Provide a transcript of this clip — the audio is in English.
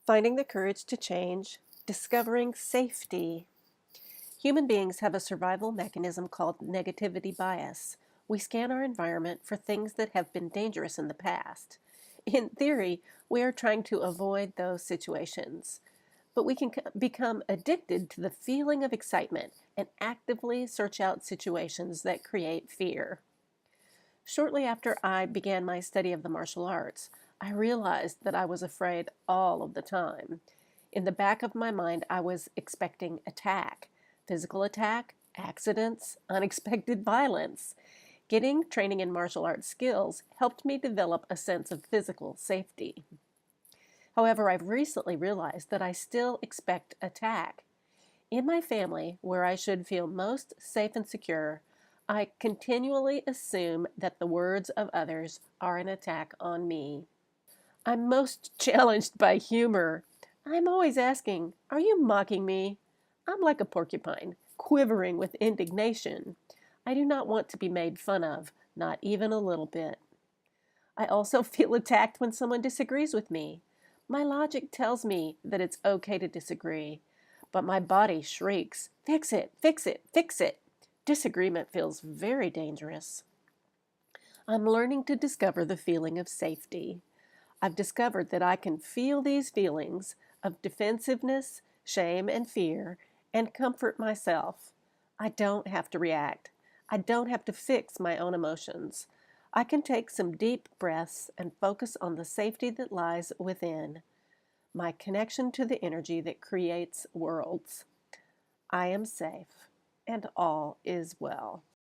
Finding the courage to change, discovering safety. Human beings have a survival mechanism called negativity bias. We scan our environment for things that have been dangerous in the past. In theory, we are trying to avoid those situations, but we can become addicted to the feeling of excitement and actively search out situations that create fear. Shortly after I began my study of the martial arts, I realized that I was afraid all of the time. In the back of my mind, I was expecting attack, physical attack, accidents, unexpected violence. Getting training in martial arts skills helped me develop a sense of physical safety. However, I've recently realized that I still expect attack. In my family, where I should feel most safe and secure, I continually assume that the words of others are an attack on me. I'm most challenged by humor. I'm always asking, are you mocking me? I'm like a porcupine, quivering with indignation. I do not want to be made fun of, not even a little bit. I also feel attacked when someone disagrees with me. My logic tells me that it's okay to disagree, but my body shrieks, fix it, fix it, fix it. Disagreement feels very dangerous. I'm learning to discover the feeling of safety. I've discovered that I can feel these feelings of defensiveness, shame, and fear and comfort myself. I don't have to react. I don't have to fix my own emotions. I can take some deep breaths and focus on the safety that lies within, my connection to the energy that creates worlds. I am safe, and all is well.